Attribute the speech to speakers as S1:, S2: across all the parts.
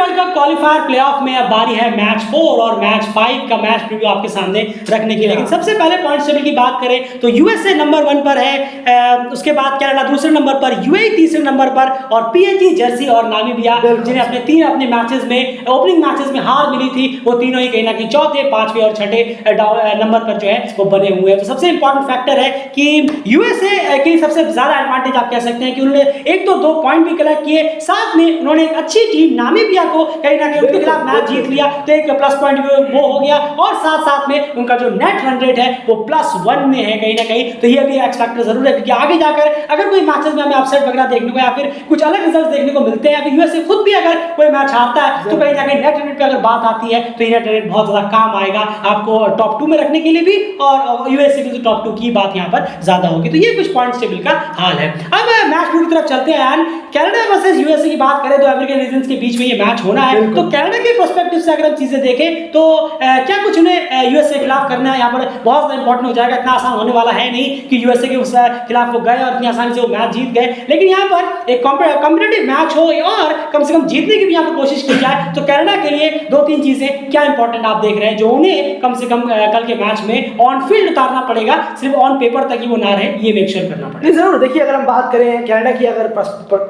S1: World cup qualifier playoff में अब बारी है मैच 4 और मैच 5 का मैच प्रीव्यू आपके सामने रखने की। लेकिन सबसे पहले पॉइंट टेबल की बात करें तो यूएसए नंबर 1 पर है, उसके बाद कनाडा दूसरे नंबर पर, यूएई तीसरे नंबर पर और पीएनजी, जर्सी और नामीबिया जिन्हें अपने मैचेस में ओपनिंग मैचेस में हार मिली थी, वो तीनों ही कहीं ना कहीं चौथे, पांचवें और छठे नंबर पर जो है वो बने हुए हैं। तो सबसे इंपॉर्टेंट फैक्टर है कि यूएसए की सबसे ज्यादा एडवांटेज आप कह सकते हैं कि उन्होंने एक तो 2 पॉइंट भी कलेक्ट किए, साथ में उन्होंने एक अच्छी टीम नामीबिया को कहीं ना कहीं उनके खिलाफ मैच जीत लिया, तो एक प्लस पॉइंट वो हो गया। और साथ साथ में उनका जो नेट रन रेट है वो +1 में है कहीं ना कहीं, तो ये भी एक्स फैक्टर जरूर है क्योंकि आगे जाकर अगर कोई मैचेस में हमें अपसेट वगैरह देखने को या फिर कुछ अलग रिजल्ट देखने को मिलते हैं, या फिर यूएसए खुद भी अगर कोई मैच हारता है तो कहीं ना कहीं नेट रन रेट पे अगर बात आती है तो नेट रन रेट बहुत ज्यादा काम आएगा आपको टॉप 2 में रखने के लिए भी, और यूएसए की टॉप 2 की बात यहाँ पर ज्यादा होगी। तो ये कुछ पॉइंट्स टेबल का हाल है। अब मैच की तरफ चलते हैं। कनाडा वर्सेस यूएसए की बात करें तो अमेरिकन रीजन्स के बीच में ये मैच होना है, तो कनाडा के पर्सपेक्टिव से अगर हम चीजें देखें तो क्या कुछ उन्हें यूएसए के खिलाफ करना है यहाँ पर बहुत ज्यादा इंपॉर्टेंट हो जाएगा। इतना आसान होने वाला है नहीं कि यूएसए के खिलाफ वो गए और इतनी आसानी से वो मैच जीत गए, लेकिन यहाँ पर एक कॉम्पिटिटिव मैच हो और कम से कम जीतने की भी यहाँ पर कोशिश की जाए, तो कनाडा के लिए 2-3 चीजें क्या इंपॉर्टेंट आप देख रहे हैं जो उन्हें कम से कम कल के मैच में ऑन फील्ड उतारना पड़ेगा, सिर्फ ऑन पेपर तक ही वो ना रहे, ये मेक श्योर करना पड़ेगा।
S2: जरूर देखिए, अगर हम बात करें कनाडा की अगर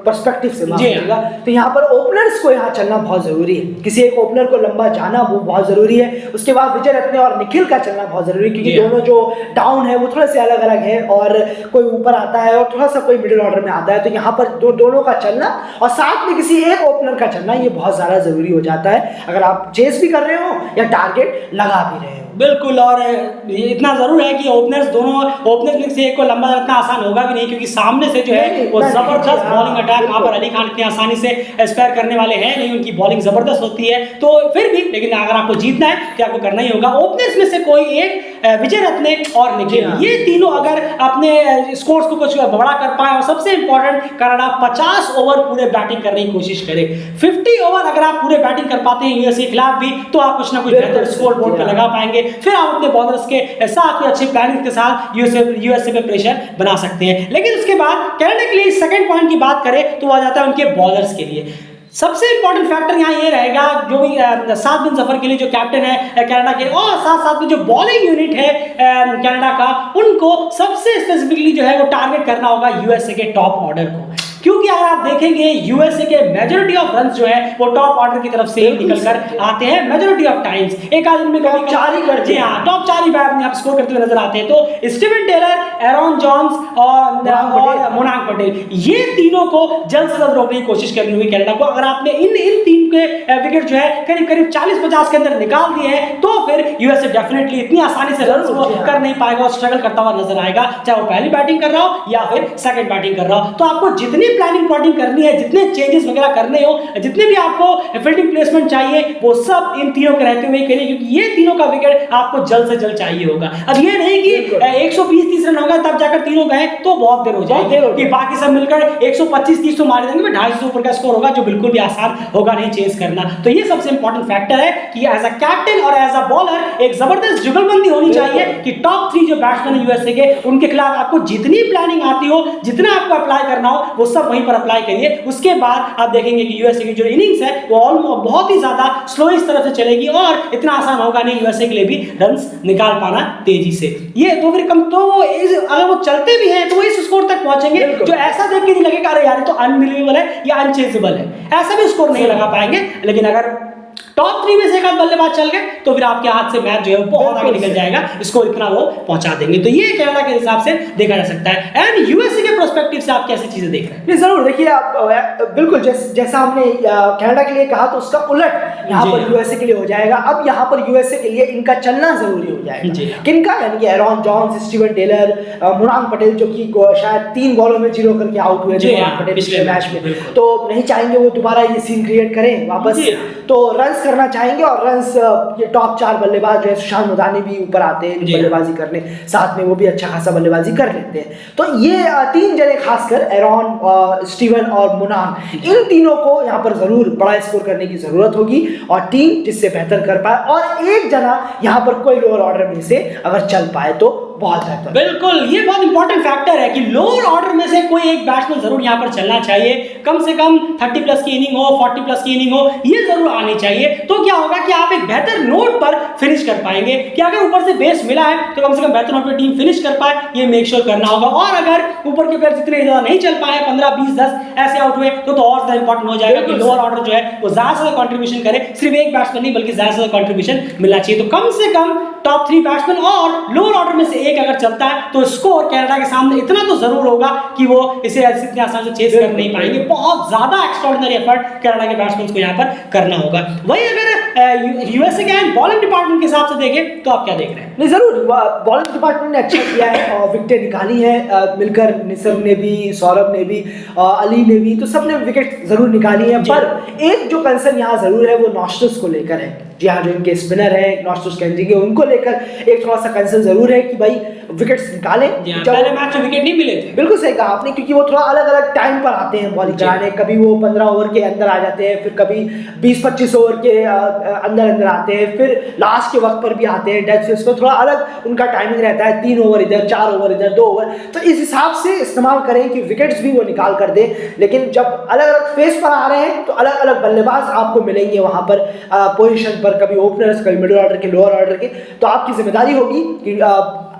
S2: पर्सपेक्टिव से मानेगा तो यहाँ पर ओपनर्स को यहाँ चलना बहुत जरूरी है। किसी एक ओपनर को लंबा जाना वो बहुत जरूरी है। उसके बाद विजय रत्ने और निखिल का चलना बहुत जरूरी है क्योंकि दोनों जो डाउन है वो थोड़े से अलग अलग है, और कोई ऊपर आता है और थोड़ा सा कोई मिडिल ऑर्डर में आता है, तो यहाँ पर दोनों का चलना और साथ में किसी एक ओपनर का चलना ये बहुत ज्यादा जरूरी हो जाता है अगर आप चेस भी कर रहे हो या टारगेट लगा भी रहे हो।
S1: बिल्कुल, और ये इतना जरूर है कि ओपनर्स में से एक को लंबा रखना आसान होगा भी नहीं क्योंकि सामने से जो है वो जबरदस्त बॉलिंग अटैक, वहां पर अली खान इतनी आसानी से स्पेयर करने वाले हैं नहीं, उनकी बॉलिंग जबरदस्त होती है। तो फिर भी लेकिन अगर आपको जीतना है तो आपको करना ही होगा। ओपनर्स में से कोई एक विजय रत्ने और निखिल, ये तीनों अगर अपने स्कोर्स को कुछ बड़ा कर पाए, और सबसे इंपॉर्टेंट कनाडा 50 ओवर पूरे बैटिंग करने की कोशिश करे। 50 ओवर अगर आप पूरे बैटिंग कर पाते हैं यूएसए के खिलाफ भी तो आप कुछ ना कुछ बेहतर स्कोर बोर्ड पे लगा पाएंगे, फिर आप अपने बॉलर्स के साथ में अच्छी प्लानिंग के साथ यूएसए पे प्रेशर बना सकते हैं। लेकिन उसके बाद कनाडा के लिए सेकंड पॉइंट की बात करें तो आ जाता है उनके बॉलर्स के लिए। सबसे इंपॉर्टेंट फैक्टर यहाँ ये रहेगा जो भी 7 दिन सफर के लिए जो कैप्टन है कनाडा के, और साथ में जो बॉलिंग यूनिट है कनाडा का, उनको सबसे स्पेसिफिकली जो है वो टारगेट करना होगा यूएसए के टॉप ऑर्डर को, क्योंकि अगर आप देखेंगे यूएसए के मेजॉरिटी ऑफ रन्स जो है वो टॉप ऑर्डर की तरफ से निकल कर आते हैं मेजॉरिटी ऑफ टाइम्स। एक आदमी में कभी 4 ही करते हैं, टॉप 4 ही बैट आप स्कोर करते हुए नजर आते हैं। तो स्टीवन टेलर, एरॉन जॉन्स और मोनांक पटेल, ये तीनों को जल्द से जल्द रोकने की कोशिश करनी हुई कनाडा को। अगर आपने इन 3 के विकेट जो है करीब 40-50 के अंदर निकाल दिए हैं तो फिर यूएसए डेफिनेटली इतनी आसानी से रन कर नहीं पाएगा और स्ट्रगल करता हुआ नजर आएगा, चाहे वो पहली बैटिंग कर रहा हो या फिर सेकंड बैटिंग कर रहा हो। तो आपको जितनी प्लानिंग प्लॉटिंग करनी है, जितने चेंजेस वगैरह करने हो, जितने भी आपको फील्डिंग प्लेसमेंट चाहिए, वो सब इन तीनों के रहते हुए करिए क्योंकि ये तीनों का विकेट आपको जल्द से जल्द चाहिए होगा। अब ये नहीं कि 120-30 रन होगा तब जाकर तीनों गए तो बहुत देर हो जाएगी कि बाकी सब मिलकर 125-30 तो मार देंगे, 250 ऊपर का स्कोर होगा जो बिल्कुल भी आसान होगा नहीं चेस करना। तो ये सबसे इंपॉर्टेंट फैक्टर है कि एज अ कैप्टन और एज अ बॉलर एक जबरदस्त जुगलबंदी होनी चाहिए कि टॉप 3 जो बैट्समैन है यूएसए के, उनके खिलाफ आपको जितनी प्लानिंग आती हो, जितना आपको अप्लाई करना हो, वो सब वहीं पर अप्लाई करिए। उसके बाद आप देखेंगे कि यूएसए की जो इनिंग्स है वो ऑलमोस्ट बहुत ही ज्यादा स्लो इस तरफ से चलेगी और इतना आसान होगा नहीं यूएसए के लिए भी रन्स निकाल पाना तेजी से। ये तो फिर अगर वो चलते भी हैं तो वो इस स्कोर तक पहुंचेंगे जो ऐसा देख के नहीं लगेगा अरे यार तो अनबिलीवेबल है या अनचेजेबल है, ऐसा भी स्कोर नहीं लगा पाएंगे। लेकिन अगर टॉप 3 में से एक आध बल्लेबाज चल गए तो फिर आपके हाथ से मैच जो है बहुत आगे निकल जाएगा, इसको इतना वो पहुंचा देंगे। तो ये कनाडा के हिसाब से देखा जा सकता है। एंड यूएसए के पर्सपेक्टिव से आप कैसी चीजें देख रहे हैं?
S2: नहीं जरूर देखिए, आप बिल्कुल जैसा हमने कनाडा के लिए कहा तो उसका उलट यहाँ पर यूएसए के लिए हो जाएगा। अब यहाँ पर यूएसए के लिए इनका चलना जरूरी हो जाएगा। किनका? यानी कि Aaron Jones, Steven Taylor, Monank Patel जो कि शायद 3 बॉलों में 0 करके आउट हुए थे मोनांक पटेल पिछले मैच में, तो नहीं चाहेंगे वो दोबारा ये सीन क्रिएट करें वापस, तो रन्स करना चाहेंगे। और रन्स ये टॉप 4 बल्लेबाज जो है सुशांत मुदानी भी ऊपर आते हैं बल्लेबाजी करने, साथ में वो भी अच्छा खासा बल्लेबाजी कर लेते हैं। तो ये 3 जने खासकर एरॉन, स्टीवन और मोनांक, इन तीनों को यहाँ पर जरूर बड़ा स्कोर करने की जरूरत होगी और टीम जिससे बेहतर कर पाए, और एक जना यहाँ पर कोई लोअर ऑर्डर में से अगर चल पाए तो बहुत बेहतर।
S1: बिल्कुल, ये बहुत इंपॉर्टेंट फैक्टर है कि लोअर ऑर्डर में से कोई एक बैट्समैन जरूर यहाँ पर चलना चाहिए, कम से कम 30 प्लस की इनिंग हो, 40 प्लस की इनिंग हो, ये जरूर आनी चाहिए। तो क्या होगा कि आप एक बेहतर नोट पर फिनिश कर पाएंगे कि अगर ऊपर से बेस मिला है तो कम से कम बेहतर नोट पर टीम फिनिश कर पाए, ये मेक श्योर करना होगा। और अगर ऊपर के प्लेयर जितने ज्यादा नहीं चल पाए, 15, 20, 10 ऐसे आउट हुए तो और ज्यादा इंपॉर्टेंट हो जाएगा कि लोअर ऑर्डर जो है वो ज्यादा से ज्यादा कंट्रीब्यूशन करे, सिर्फ एक बैट्समैन नहीं बल्कि ज्यादा से ज्यादा कंट्रीब्यूशन मिलना चाहिए। तो कम से कम टॉप 3 बैट्समैन और लोअर ऑर्डर में से एक अगर चलता है तो स्कोर कनाडा के सामने इतना तो जरूर होगा कि वो इसे इतने आसान से चेस कर नहीं पाएंगे। बहुत ज्यादा एक्स्ट्राऑर्डिनरी एफर्ट कनाडा के बैट्समैन को यहाँ पर करना होगा। वही अगर यूएसए के बॉलिंग डिपार्टमेंट के हिसाब से देखें तो आप क्या देख रहे हैं?
S2: नहीं, जरूर बॉलिंग डिपार्टमेंट ने अच्छा किया है और विकेटें निकाली है, मिलकर निसर ने भी, सौरभ ने भी, अली ने भी, तो सबने विकेट जरूर निकाली है। पर एक जो कंसर्न यहाँ जरूर है वो नॉस्टस को लेकर है। जी हाँ, जो इनके स्पिनर है नॉस्टस कैंजी के, उनको लेकर एक थोड़ा सा कंसर्न जरूर है कि भाई विकेट्स निकाले।
S1: पहले मैच में विकेट नहीं मिले थे।
S2: बिल्कुल सही कहा आपने, क्योंकि वो थोड़ा अलग अलग टाइम पर आते हैं बॉलिंग कराने। कभी वो 15 ओवर के अंदर आ जाते हैं, फिर कभी 20-25 ओवर के अंदर आते हैं, फिर लास्ट के वक्त पर भी आते हैं। डेथ फेस पर थोड़ा अलग उनका टाइमिंग रहता है, 3 ओवर इधर, 4 ओवर इधर, 2 ओवर। तो इस हिसाब से इस्तेमाल करें कि विकेट्स भी वो निकाल कर दे। लेकिन जब अलग अलग फेस पर आ रहे हैं तो अलग अलग बल्लेबाज आपको मिलेंगे वहां पर पोजीशन पर, कभी ओपनर्स, कभी मिडिल ऑर्डर के, लोअर ऑर्डर के। तो आपकी जिम्मेदारी होगी कि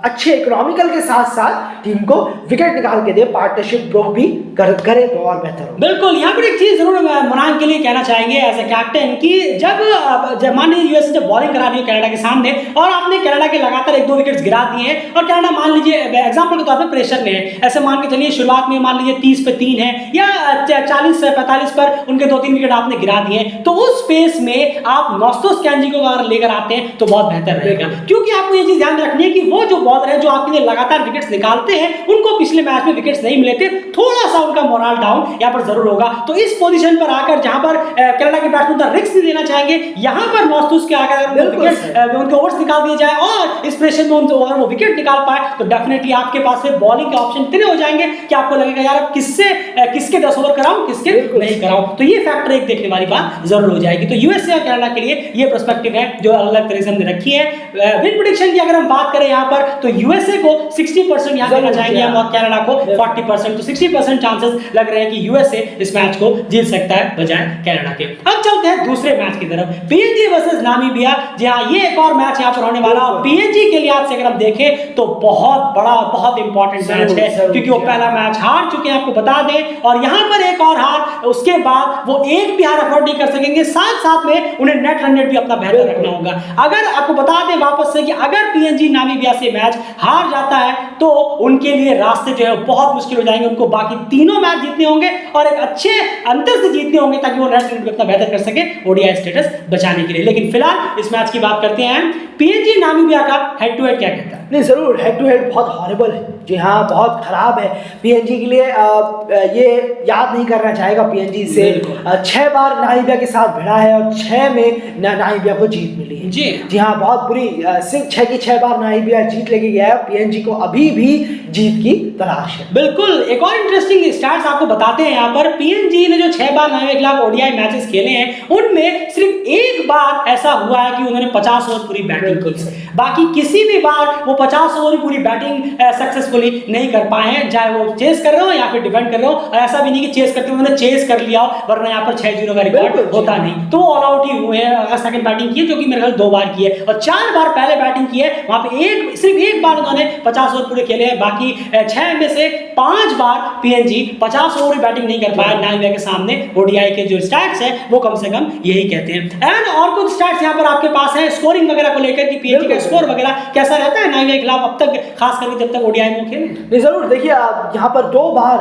S2: अच्छे इकोनॉमिकल के साथ साथ टीम को विकेट निकाल के दे, पार्टनरशिप ब्रोक भी करे तो और बेहतर हो।
S1: बिल्कुल, यहाँ पर एक चीज जरूर मुनान के लिए कहना चाहेंगे एज ए कैप्टन कि जब मान लीजिए यूएसए जब बॉलिंग करा रही है कनाडा के सामने और आपने कनाडा के लगातार 1-2 विकेट्स गिरा दिए हैं और कनाडा मान लीजिए एग्जांपल के तौर पे प्रेशर में है, ऐसे मान के चलिए शुरुआत में मान लीजिए 30 पे 3 है या 40-45 पर उनके 2-3 विकेट आपने गिरा दिए, तो उस स्पेस में आप नॉस्टस कैंजी को अगर लेकर आते हैं तो बहुत बेहतर रहेगा। क्योंकि आपको ये चीज ध्यान रखनी है कि वो जो बॉलर है जो आपके लिए लगातार विकेट्स निकालते हैं, उनको पिछले मैच में विकेट्स नहीं मिले थे, थोड़ा सा उनका मोरल डाउन यहाँ पर जरूर होगा। तो इस पोजीशन पर आकर जहां पर कनाडा के बैट्समैन का रिस्क नहीं लेना चाहेंगे, यहां पर नॉस्टस के आकर उनके ओवर्स निकाल दिए जाए और इस प्रेशर में अगर वो विकेट निकाल पाए तो डेफिनेटली आपके पास फिर बॉलिंग के ऑप्शन इतने हो जाएंगे कि आपको लगेगा यार अब किसके 10 ओवर कराऊं, किसके नहीं कराऊं। तो ये फैक्टर एक देखने वाली बात जरूर हो जाएगी। तो यूएसए और कनाडा के लिए ये पर्सपेक्टिव है जो अलग तरह से हमने रखी है। विन प्रेडिक्शन की अगर हम बात करें यहाँ पर तो यूएसए को 60% यहाँ देना चाहेंगे हम और कनाडा को 40%। तो 60% चांसेस लग रहे हैं कि यूएसए इस मैच को जीत सकता है बजाय कनाडा के। अब चलते हैं दूसरे मैच की तरफ, पीएनजी वर्सेस नामीबिया। जी हाँ, ये एक और मैच यहाँ पर होने वाला और पीएनजी के लिहाज से अगर हम देखें तो बहुत बड़ा, बहुत इंपॉर्टेंट मैच है क्योंकि वो पहला मैच हार चुके हैं, आपको बता दें, और यहाँ पर एक और हार, उसके बाद वो एक भी हार अफोर्ड नहीं कर सकेंगे। साथ साथ में उन्हें नेट रन रेट भी अपना बेहतर रखना होगा। अगर आपको बता दें वापस से कि अगर पीएनजी नामीबिया से मैच हार जाता है तो उनके लिए रास्ते जो है बहुत मुश्किल हो जाएंगे। उनको बाकी तीनों मैच जीतने होंगे और एक अच्छे अंतर से जीतने होंगे ताकि वो नेट रन रेट अपना बेहतर कर सके ओडीआई स्टेटस बचाने के लिए। लेकिन फिलहाल इस मैच की बात करते हैं, पीएनजी नामीबिया का हेड टू हेड क्या कहता है?
S2: नहीं, जरूर हेड टू हेड बहुत हॉरिबल है। जी हाँ, बहुत खराब है पीएनजी के लिए। ये याद नहीं करना चाहेगा पीएनजी से 6 बार नामीबिया के साथ भिड़ा है और 6 में नामीबिया को जीत मिली है। जी हाँ, बहुत बुरी, सिर्फ 6 की 6 बार नामीबिया जीत लेके गया है। पीएनजी को अभी भी जीत की तलाश है।
S1: बिल्कुल, एक और इंटरेस्टिंग स्टैट्स आपको बताते हैं यहाँ पर। पीएनजी ने जो 6 बार नामीबिया के खिलाफ ओडीआई मैचेस खेले हैं उनमें सिर्फ एक बार ऐसा हुआ है कि उन्होंने 50 ओवर पूरी बैटिंग की, बाकी किसी भी बार वो 50 ओवर पूरी बैटिंग सक्सेसफुली नहीं कर पाए हैं, चाहे वो चेस कर रहे हो या फिर डिफेंड कर रहे हो। और ऐसा भी नहीं कि चेस करते हुए उन्होंने चेस कर लिया हो, वरना यहाँ पर 6-0 का रिकॉर्ड होता नहीं। तो ऑल आउट ही हुए हैं। सेकंड बैटिंग की है जो कि मेरे ख्याल 2 बार की है और 4 बार पहले बैटिंग की है, वहां पे सिर्फ एक बार उन्होंने 50 ओवर पूरे खेले हैं। बाकी 6 में से 5 बार पीएनजी 50 ओवर बैटिंग नहीं कर पाया नामीबिया के सामने। ओडीआई के जो स्टैट्स है वो कम से कम यही कहते हैं। एंड और कुछ स्टैट्स यहाँ पर आपके पास है स्कोरिंग वगैरह को लेकर कि पीएनजी का स्कोर वगैरह कैसा रहता है नामीबिया के खिलाफ अब तक, खास करके जब तक ओडीआई में खेले।
S2: नहीं, जरूर देखिए, यहाँ पर 2 बार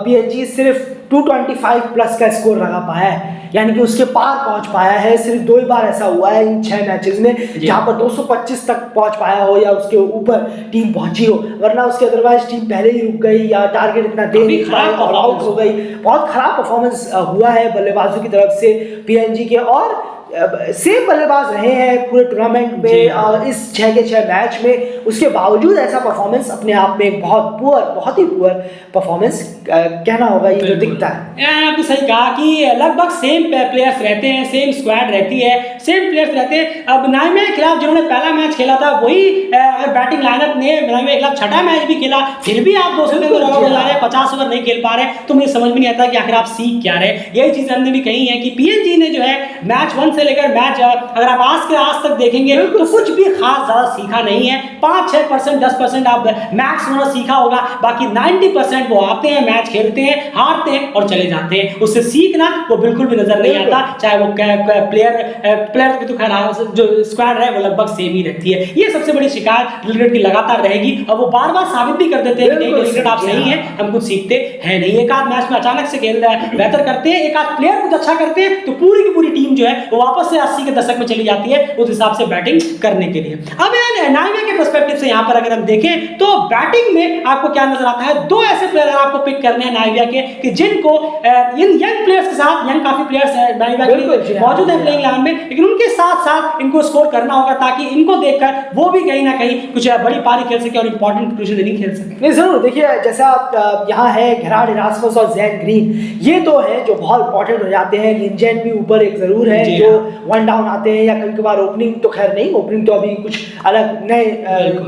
S2: पीएनजी सिर्फ 225 प्लस का स्कोर लगा पाया है, यानी कि उसके पार पहुंच पाया है। सिर्फ 2 ही बार ऐसा हुआ है इन 6 मैचेस में जहां पर 225 तक पहुंच पाया हो या उसके ऊपर टीम पहुंची हो, वरना उसके अदरवाइज टीम पहले ही रुक गई या टारगेट इतना दे नहीं पाई, ऑल आउट हो गई। बहुत खराब परफॉर्मेंस हुआ है बल्लेबाजों की तरफ से पीएनजी के। और सेम बल्लेबाज रहे हैं पूरे टूर्नामेंट में, इस 6 के 6 मैच में, उसके बावजूद ऐसा परफॉर्मेंस अपने आप में एक बहुत ही पुअर परफॉर्मेंस कहना होगा ये जो दिखता है।
S1: आपने सही कहा कि लगभग सेम प्लेयर्स रहते हैं, सेम स्क्वाड रहती है, सेम प्लेयर्स रहते हैं। अब नाइमिया के खिलाफ जिन्होंने पहला मैच खेला था वही अगर बैटिंग लाइनअप ने नाइमिया के खिलाफ छठा मैच भी खेला, फिर भी आप 200 पे रन हो जा रहे हैं, 50 ओवर नहीं खेल पा रहे, तो मुझे समझ में नहीं आता कि आखिर आप सीख क्या रहे। यही चीज हमने भी कही है कि पीएनजी ने जो है मैच 1 से लेकर मैच अगर आप आज तक देखेंगे तो कुछ भी खास ज्यादा सीखा नहीं है। 5-6% 10% आप मैक्स उन्होंने सीखा होगा, बाकी 90% वो आते हैं, मैच खेलते हैं, हारते हैं और चले जाते हैं। उससे सीखना वो बिल्कुल भी नजर नहीं आता, चाहे वो प्लेयर की तो खैर जो स्क्वाड है वो लगभग सेम ही रहती है। ये सबसे बड़ी शिकायत डेलीगेट की लगातार रहेगी और वो बार बार साबित भी कर देते हैं कि डेलीगेट आप सही है, हम कुछ सीखते हैं नहीं। एक आध मैच में अचानक से खेल बेहतर करते हैं, एक आध प्लेयर कुछ अच्छा करते हैं तो पूरी की पूरी टीम जो है वो वापस से 80 के दशक में चली जाती है उस हिसाब से बैटिंग करने के लिए। अब नाइमिया के पर्सपेक्टिव से यहाँ पर अगर हम देखें तो बैटिंग में आपको क्या नजर आता है, 2 ऐसे प्लेयर आपको पिक करने हैं नाइमिया के कि जिनको इन यंग प्लेयर्स के साथ, यंग काफी प्लेयर्स नाइमिया के मौजूद है प्लेइंग इलेवन में, लेकिन उनके साथ साथ इनको स्कोर करना होगा ताकि इनको देखकर वो भी कहीं ना कहीं कुछ बड़ी पारी खेल सके और इंपॉर्टेंट क्रूशियल इनिंग खेल सके।
S2: नहीं जरूर, देखिए जैसा यहाँ है गेरार्ड इरास्मस और ज़ैन ग्रीन, ये तो है जो बहुत इंपॉर्टेंट हो जाते हैं। लिंजेन भी ऊपर एक जरूर है जो 1 डाउन आते हैं या कभी कभार ओपनिंग, तो खैर नहीं, ओपनिंग तो अभी कुछ अलग नए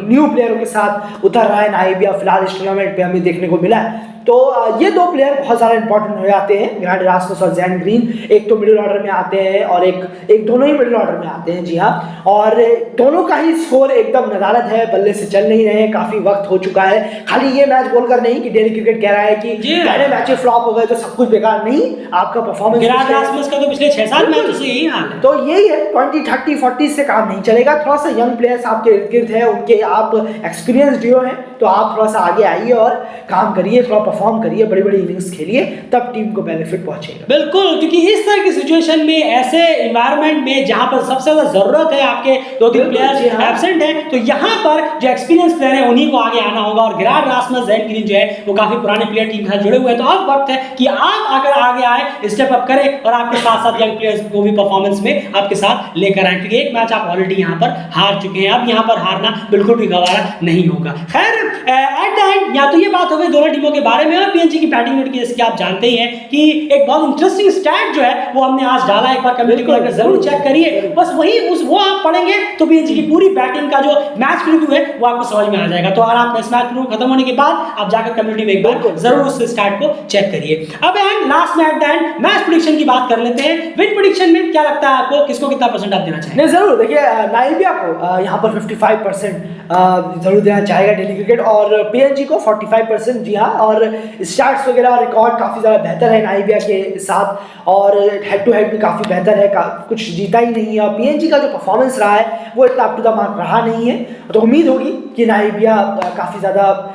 S2: न्यू प्लेयरों के साथ उतर रहा है नाइमिया फिलहाल इस टूर्नामेंट पे हमें देखने को मिला है। तो ये 2 प्लेयर बहुत ज़्यादा इंपॉर्टेंट हो जाते हैं, गेरार्ड इरास्मस और ज़ैन ग्रीन। एक तो मिडिल ऑर्डर में आते हैं और एक दोनों ही मिडिल ऑर्डर में आते हैं, जी हाँ, और दोनों का ही स्कोर एकदम नदारद है, बल्ले से चल नहीं रहे, काफ़ी वक्त हो चुका है। खाली ये मैच बोलकर नहीं कि डेली क्रिकेट कह रहा है कि पहले मैच फ्लॉप हो गए तो सब कुछ बेकार, नहीं, आपका परफॉर्मेंस
S1: गेरार्ड इरास्मस का तो पिछले 6-7 मैचों से यही हाल है।
S2: तो यही है, 20, 30, 40 से काम नहीं चलेगा। थोड़ा सा यंग प्लेयर्स आपके इर्द गिर्द है, उनके आप एक्सपीरियंस डिओ हैं, तो आप थोड़ा सा आगे आइए और काम करिए, थोड़ा परफॉर्म करिए, बड़ी बड़ी इनिंग्स खेलिए, तब टीम को बेनिफिट पहुंचेगा।
S1: बिल्कुल, क्योंकि इस तरह की सिचुएशन में, ऐसे एनवायरनमेंट में जहां पर सबसे ज्यादा जरूरत है आपके 2-3 प्लेयर्स एब्सेंट हैं, तो यहां पर जो एक्सपीरियंस प्लेयर है उन्हीं को आगे आना होगा। और गेरार्ड इरास्मस, ज़ैन ग्रीन जो है वो काफी पुराने प्लेयर टीम के साथ जुड़े हुए हैं, तो अब वक्त है कि आप अगर आगे आए, स्टेप अप करें और आपके साथ साथ यंग प्लेयर्स को भी परफॉर्मेंस में आपके साथ लेकर आए, क्योंकि एक मैच आप ऑलरेडी यहाँ पर हार चुके हैं, अब यहाँ पर हारना बिल्कुल भी गवारा नहीं होगा। खैर एट द एंड या तो ये बात हो गई दोनों टीमों के बारे में, और पीएनजी की बैटिंग यूनिट की जैसे कि आप जानते ही हैं कि एक बहुत इंटरेस्टिंग स्टैट जो है वो हमने आज डाला, एक बार कम्युनिटी को लेकर जरूर चेक करिए। बस वही वो आप पढ़ेंगे तो पीएनजी की पूरी बैटिंग का जो मैच प्रीव्यू है वो आपको समझ में आ जाएगा। तो अगर आप इस मैच प्रीव्यू खत्म होने के बाद आप जाकर कम्युनिटी में एक बार जरूर उस स्टैट को चेक करिए। अब एंड लास्ट में at the end match prediction की बात कर लेते हैं। विन प्रेडिक्शन में क्या लगता है आपको, किसको कितना परसेंट आप देना चाहेंगे?
S2: नहीं जरूर, देखिए नाइमिया को यहाँ पर 55% जरूर देना चाहेगा डेली क्रिकेट, और पीएनजी को 45%, जी हाँ। और स्टार्ट्स वगैरह रिकॉर्ड काफ़ी ज़्यादा बेहतर है नाइमिया के साथ, और हेड टू हेड भी काफ़ी बेहतर है, कुछ जीता ही नहीं है। और पीएनजी का जो परफॉर्मेंस रहा है वो इतना अप टू द मार्क रहा नहीं है, तो उम्मीद होगी कि नाइमिया काफ़ी ज़्यादा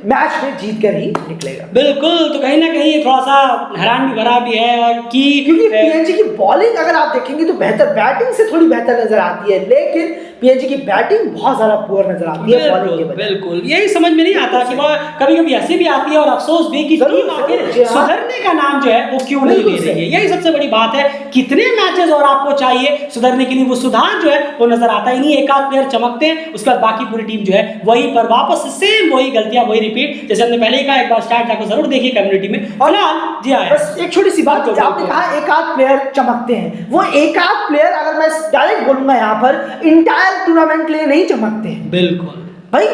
S2: मैच में जीत कर ही निकलेगा।
S1: बिल्कुल, तो कहीं ना कहीं थोड़ा सा हैरान भी भरा भी है कि
S2: क्योंकि पीएनजी की बॉलिंग अगर आप देखेंगे तो बेहतर, बैटिंग से थोड़ी बेहतर नजर आती है, लेकिन पीएनजी की बैटिंग बहुत ज्यादा पुअर नजर आती है बॉलिंग के बजाय।
S1: बिल्कुल, यही समझ में नहीं आता कि वो कभी-कभी ऐसी भी आती है और अफसोस भी कि टीम आखिर सुधरने का नाम जो है वो क्यों नहीं ले रही है। यही सबसे बड़ी बात है, कितने मैचेस और आपको चाहिए सुधरने के लिए, वो सुधार जो है वो नजर आता ही नहीं। एक आध प्लेयर चमकते हैं, उसके बाद बाकी पूरी टीम जो है वही पर वापस सेम वही गलतियां वही रिपीट, जैसे हमने पहले ही कहा, एक बार स्टार्ट जाकर जरूर देखिए कम्युनिटी में। और जी हाँ,
S2: बस एक छोटी सी बात, आपने कहा एक आध प्लेयर चमकते हैं, वो एक आध प्लेयर अगर मैं डायरेक्ट बोलूंगा यहाँ पर इंटायर टूर्नामेंट के लिए नहीं चमकते हैं।
S1: बिल्कुल
S2: भाई,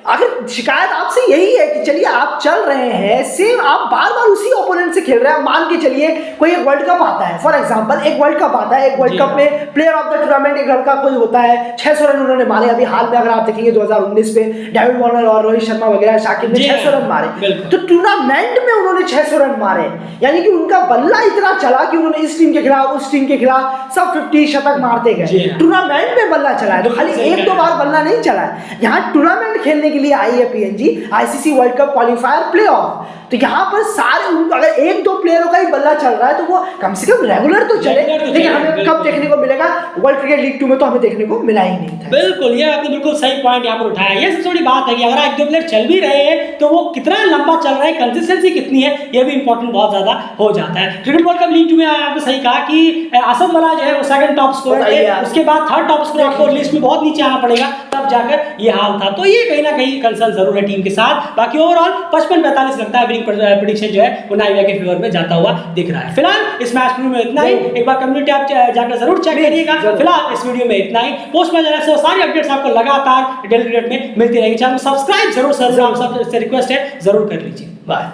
S2: अगर शिकायत आपसे यही है कि चलिए आप चल रहे हैं सेम, आप बार बार उसी ओपोनेंट से खेल रहे हैं। मान के चलिए कोई एक वर्ल्ड कप आता है, फॉर एग्जांपल एक वर्ल्ड कप आता है, एक वर्ल्ड कप में प्लेयर ऑफ द टूर्नामेंट एक लड़का कोई होता है, 600 रन उन्होंने मारे। अभी हाल में अगर आप देखेंगे 2019 में डेविड वार्नर और रोहित शर्मा वगैरह, शाकिब ने 600 रन मारे, तो टूर्नामेंट में उन्होंने 600 रन मारे, यानी कि उनका बल्ला इतना चला कि उन्होंने इस टीम के खिलाफ उस टीम के खिलाफ सब 50 शतक मारते गए। टूर्नामेंट में बल्ला चला है, तो खाली एक दो बार बल्ला नहीं चला है। यहाँ टूर्नामेंट खेलने के लिए आई है PNG ICC world cup qualifier playoff. तो यहाँ पर सारे अगर एक दो प्लेयरों का ही बल्ला चल रहा है तो वो कम से कम रेगुलर तो चले, लेकिन हमें कब देखने को मिलेगा? वर्ल्ड क्रिकेट लीग 2 में तो हमें देखने को मिला ही नहीं था।
S1: बिल्कुल, ये आपने बिल्कुल सही पॉइंट यहाँ पर उठाया। ये सबसे बड़ी बात है कि अगर एक दो प्लेयर चल भी रहे हैं तो वो कितना लंबा चल रहा है, कंसिस्टेंसी कितनी है, ये भी इंपॉर्टेंट बहुत ज्यादा हो जाता है। क्रिकेट वर्ल्ड कप लीग 2 में आपने सही कहा कि असद मला जो है वो सेकंड टॉप स्कोरर थे, उसके बाद थर्ड टॉप स्कोरर आपको लिस्ट में बहुत नीचे आना पड़ेगा, तब जाकर ये हाल था। तो ये कहीं ना कहीं कंसर्न जरूर है टीम के साथ। बाकी ओवरऑल 55-45 लगता है विनिंग प्रेडिक्शन जो है वो नाइविया के फेवर में जाता हुआ दिख रहा है। फिलहाल इस मैच में इतना ही। एक बार कम्युनिटी आप जाकर जरूर चेक करिएगा। फिलहाल इस वीडियो में इतना ही। पोस्ट मैच एनालिसिस सारी अपडेट्स आपको लगातार डेली क्रिकेट में मिलती रहेंगी। चैनल को सब्सक्राइब जरूर आप सबसे रिक्वेस्ट है, जरूर कर लीजिए। बाय।